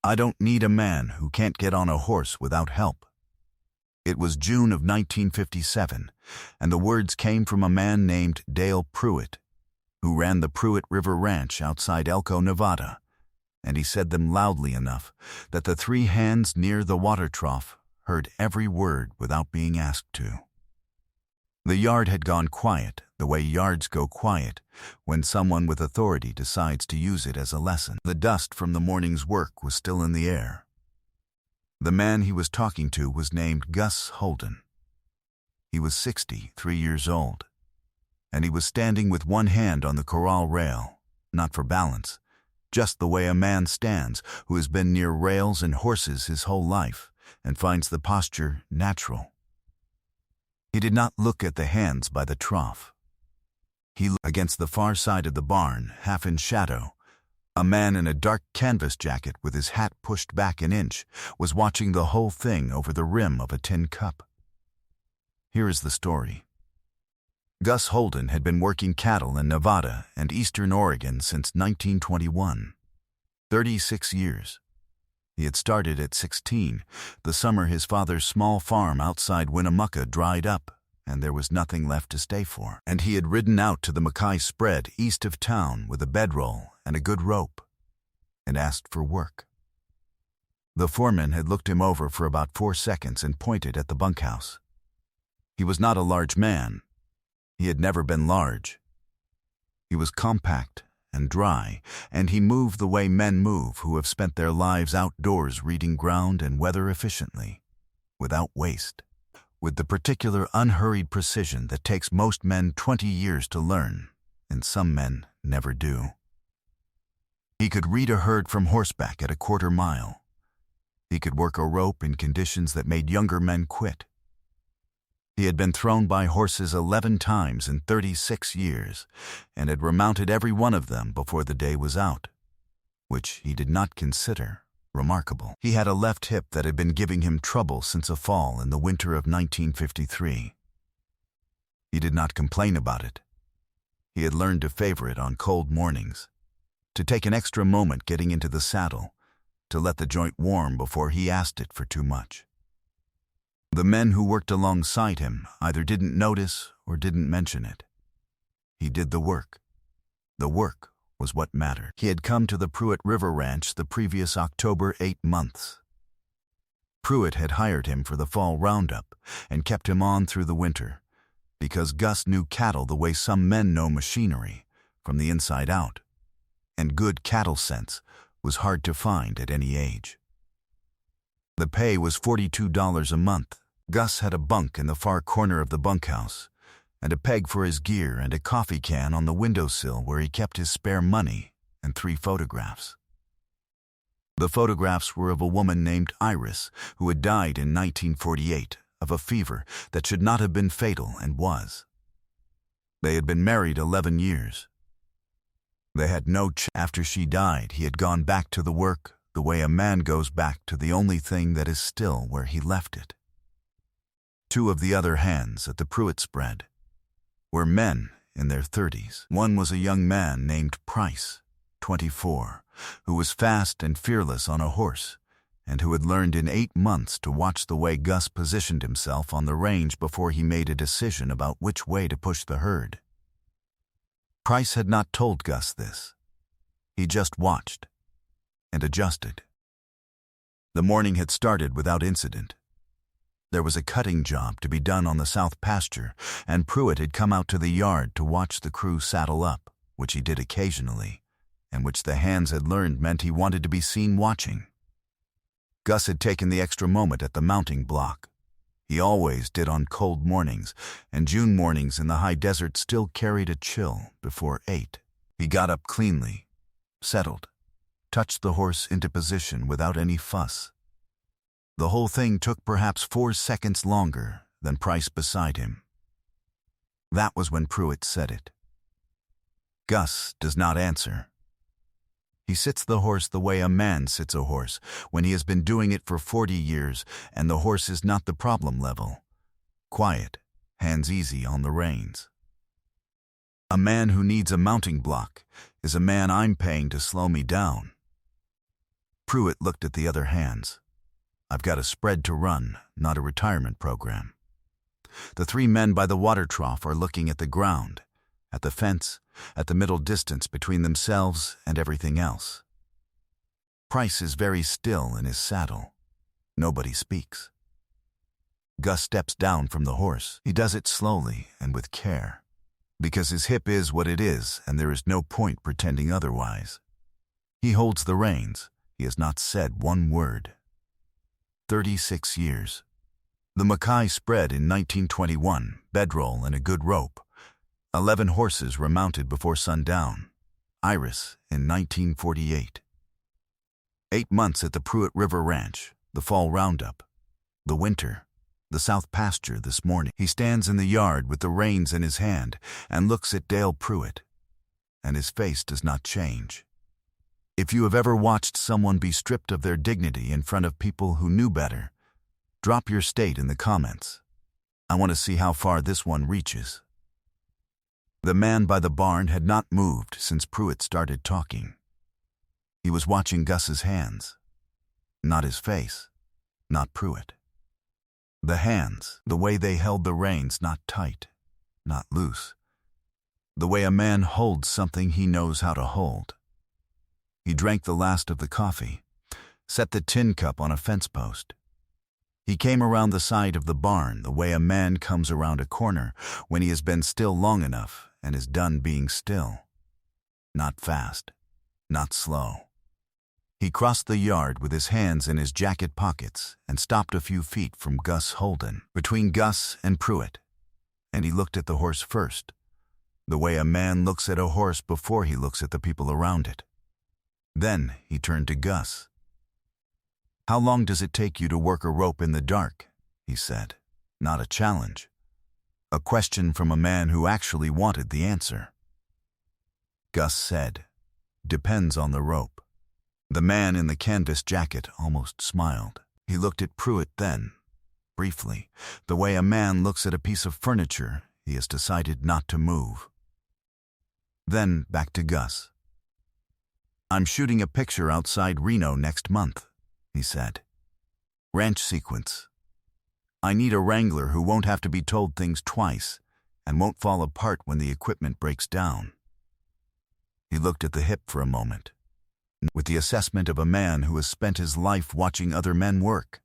I don't need a man who can't get on a horse without help. It was June of 1957, and the words came from a man named Dale Pruitt, who ran the Pruitt River Ranch outside Elko, Nevada, and he said them loudly enough that the three hands near the water trough heard every word without being asked to. The yard had gone quiet, the way yards go quiet when someone with authority decides to use it as a lesson. The dust from the morning's work was still in the air. The man he was talking to was named Gus Holden. He was 63 years old, and he was standing with one hand on the corral rail, not for balance, just the way a man stands who has been near rails and horses his whole life and finds the posture natural. He did not look at the hands by the trough. He looked against the far side of the barn, half in shadow. A man in a dark canvas jacket with his hat pushed back an inch was watching the whole thing over the rim of a tin cup. Here is the story. Gus Holden had been working cattle in Nevada and eastern Oregon since 1921. 36 years. He had started at 16, the summer his father's small farm outside Winnemucca dried up, and there was nothing left to stay for. And he had ridden out to the Mackay spread east of town with a bedroll and a good rope, and asked for work. The foreman had looked him over for about 4 seconds and pointed at the bunkhouse. He was not a large man. He had never been large. He was compact and dry, and he moved the way men move who have spent their lives outdoors reading ground and weather efficiently, without waste, with the particular unhurried precision that takes most men 20 years to learn, and some men never do. He could read a herd from horseback at a quarter mile. He could work a rope in conditions that made younger men quit. He had been thrown by horses 11 times in 36 years and had remounted every one of them before the day was out, which he did not consider remarkable. He had a left hip that had been giving him trouble since a fall in the winter of 1953. He did not complain about it. He had learned to favor it on cold mornings, to take an extra moment getting into the saddle, to let the joint warm before he asked it for too much. The men who worked alongside him either didn't notice or didn't mention it. He did the work. The work was what mattered. He had come to the Pruitt River Ranch the previous October 8 months. Pruitt had hired him for the fall roundup and kept him on through the winter, because Gus knew cattle the way some men know machinery, from the inside out, and good cattle sense was hard to find at any age. The pay was $42 a month. Gus had a bunk in the far corner of the bunkhouse, and a peg for his gear and a coffee can on the windowsill where he kept his spare money and 3 photographs. The photographs were of a woman named Iris who had died in 1948 of a fever that should not have been fatal and was. They had been married 11 years. They had no after she died, he had gone back to the work the way a man goes back to the only thing that is still where he left it. 2 of the other hands at the Pruitt spread were men in their 30s. One was a young man named Price, 24, who was fast and fearless on a horse, and who had learned in 8 months to watch the way Gus positioned himself on the range before he made a decision about which way to push the herd. Price had not told Gus this. He just watched and adjusted. The morning had started without incident. There was a cutting job to be done on the south pasture, and Pruitt had come out to the yard to watch the crew saddle up, which he did occasionally, and which the hands had learned meant he wanted to be seen watching. Gus had taken the extra moment at the mounting block. He always did on cold mornings, and June mornings in the high desert still carried a chill before 8. He got up cleanly, settled, touched the horse into position without any fuss. The whole thing took perhaps 4 seconds longer than Price beside him. That was when Pruitt said it. Gus does not answer. He sits the horse the way a man sits a horse when he has been doing it for 40 years and the horse is not the problem level. Quiet, hands easy on the reins. A man who needs a mounting block is a man I'm paying to slow me down. Pruitt looked at the other hands. "I've got a spread to run, not a retirement program." The three men by the water trough are looking at the ground, at the fence, at the middle distance between themselves and everything else. Price is very still in his saddle. Nobody speaks. Gus steps down from the horse. He does it slowly and with care, because his hip is what it is and there is no point pretending otherwise. He holds the reins. He has not said one word. 36 years. The Mackay spread in 1921, bedroll and a good rope. 11 horses were mounted before sundown. Iris in 1948. 8 months at the Pruitt River Ranch, the fall roundup. The winter, the south pasture this morning. He stands in the yard with the reins in his hand and looks at Dale Pruitt, and his face does not change. If you have ever watched someone be stripped of their dignity in front of people who knew better, drop your state in the comments. I want to see how far this one reaches. The man by the barn had not moved since Pruitt started talking. He was watching Gus's hands, not his face, not Pruitt. The hands, the way they held the reins, not tight, not loose. The way a man holds something he knows how to hold. He drank the last of the coffee, set the tin cup on a fence post. He came around the side of the barn the way a man comes around a corner when he has been still long enough and is done being still. Not fast, not slow. He crossed the yard with his hands in his jacket pockets and stopped a few feet from Gus Holden, between Gus and Pruitt, and he looked at the horse first, the way a man looks at a horse before he looks at the people around it. Then he turned to Gus. "How long does it take you to work a rope in the dark?" he said. Not a challenge. A question from a man who actually wanted the answer. Gus said, "Depends on the rope." The man in the canvas jacket almost smiled. He looked at Pruitt then, briefly, the way a man looks at a piece of furniture he has decided not to move. Then back to Gus. "I'm shooting a picture outside Reno next month," he said. "Ranch sequence. I need a wrangler who won't have to be told things twice and won't fall apart when the equipment breaks down." He looked at the hip for a moment, with the assessment of a man who has spent his life watching other men work.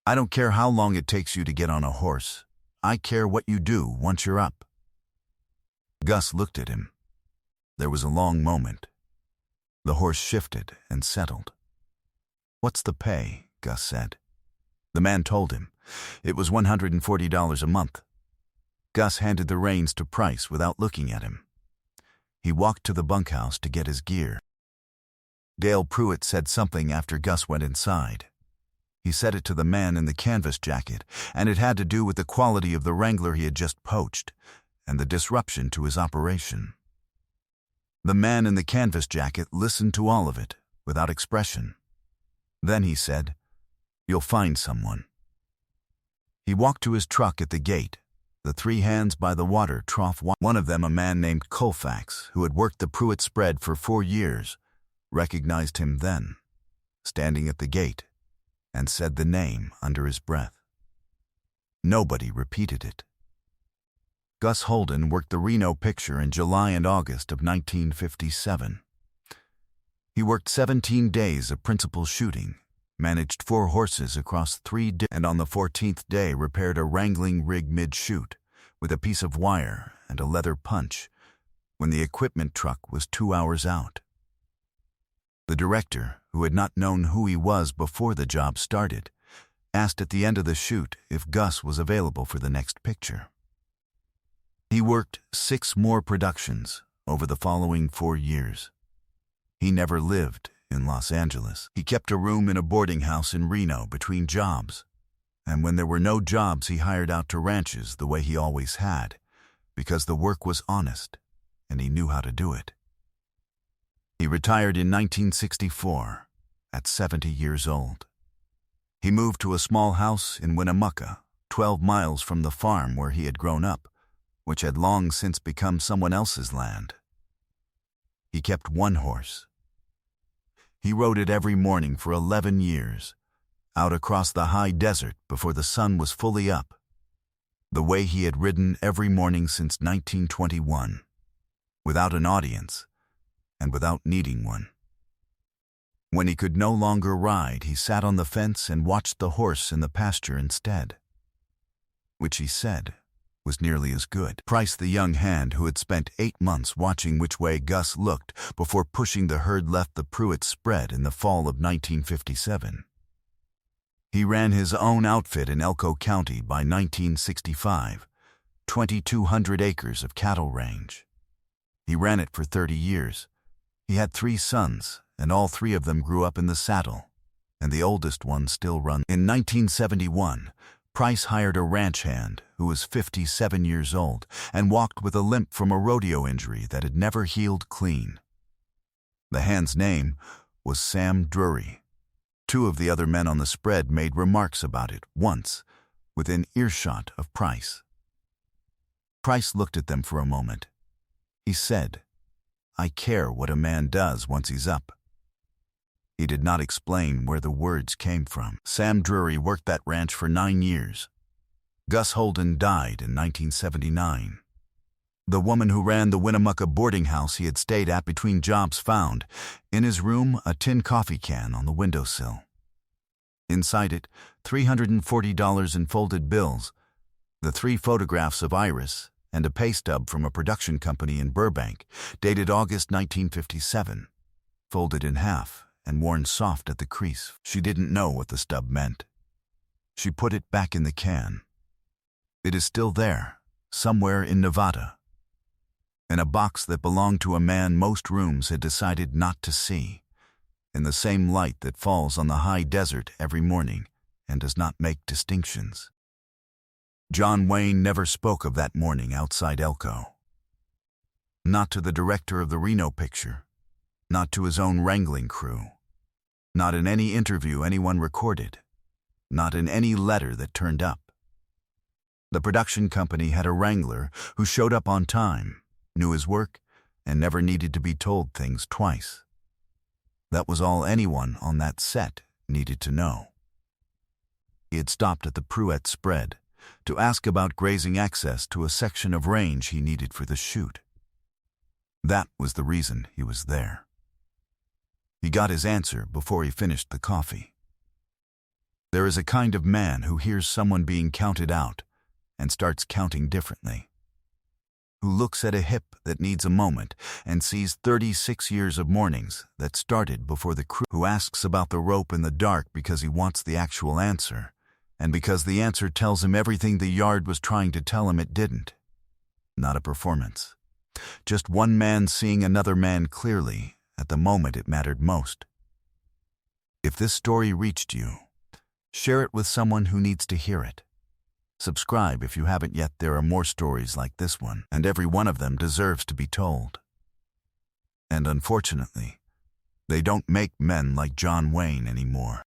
"I don't care how long it takes you to get on a horse. I care what you do once you're up." Gus looked at him. There was a long moment. The horse shifted and settled. "What's the pay?" Gus said. The man told him. It was $140 a month. Gus handed the reins to Price without looking at him. He walked to the bunkhouse to get his gear. Dale Pruitt said something after Gus went inside. He said it to the man in the canvas jacket, and it had to do with the quality of the wrangler he had just poached and the disruption to his operation. The man in the canvas jacket listened to all of it, without expression. Then he said, "You'll find someone." He walked to his truck at the gate, the three hands by the water trough. One of them, a man named Colfax, who had worked the Pruitt spread for 4 years, recognized him then, standing at the gate, and said the name under his breath. Nobody repeated it. Gus Holden worked the Reno picture in July and August of 1957. He worked 17 days of principal shooting, managed 4 horses across 3 days, and on the 14th day repaired a wrangling rig mid-shoot with a piece of wire and a leather punch when the equipment truck was 2 hours out. The director, who had not known who he was before the job started, asked at the end of the shoot if Gus was available for the next picture. He worked 6 more productions over the following 4 years. He never lived in Los Angeles. He kept a room in a boarding house in Reno between jobs, and when there were no jobs he hired out to ranches the way he always had, because the work was honest and he knew how to do it. He retired in 1964 at 70 years old. He moved to a small house in Winnemucca, 12 miles from the farm where he had grown up, which had long since become someone else's land. He kept 1 horse. He rode it every morning for 11 years, out across the high desert before the sun was fully up, the way he had ridden every morning since 1921, without an audience and without needing one. When he could no longer ride, he sat on the fence and watched the horse in the pasture instead, which he said was nearly as good. Price, the young hand who had spent 8 months watching which way Gus looked before pushing the herd, left the Pruitt spread in the fall of 1957. He ran his own outfit in Elko County by 1965, 2,200 acres of cattle range. He ran it for 30 years. He had 3 sons, and all 3 of them grew up in the saddle, and the oldest one still runs. In 1971, Price hired a ranch hand who was 57 years old and walked with a limp from a rodeo injury that had never healed clean. The hand's name was Sam Drury. 2 of the other men on the spread made remarks about it once, within earshot of Price. Price looked at them for a moment. He said, "I care what a man does once he's up." He did not explain where the words came from. Sam Drury worked that ranch for 9 years. Gus Holden died in 1979. The woman who ran the Winnemucca boarding house he had stayed at between jobs found, in his room, a tin coffee can on the windowsill. Inside it, $340 in folded bills, the 3 photographs of Iris, and a pay stub from a production company in Burbank, dated August 1957, folded in half and worn soft at the crease. She didn't know what the stub meant. She put it back in the can. It is still there, somewhere in Nevada, in a box that belonged to a man most rooms had decided not to see, in the same light that falls on the high desert every morning and does not make distinctions. John Wayne never spoke of that morning outside Elko. Not to the director of the Reno picture, not to his own wrangling crew, not in any interview anyone recorded, not in any letter that turned up. The production company had a wrangler who showed up on time, knew his work, and never needed to be told things twice. That was all anyone on that set needed to know. He had stopped at the Pruitt spread to ask about grazing access to a section of range he needed for the shoot. That was the reason he was there. He got his answer before he finished the coffee. There is a kind of man who hears someone being counted out and starts counting differently, who looks at a hip that needs a moment and sees 36 years of mornings that started before the crew, who asks about the rope in the dark because he wants the actual answer, and because the answer tells him everything the yard was trying to tell him it didn't. Not a performance. Just one man seeing another man clearly at the moment it mattered most. If this story reached you, share it with someone who needs to hear it. Subscribe if you haven't yet. There are more stories like this one, and every one of them deserves to be told. And unfortunately, they don't make men like John Wayne anymore.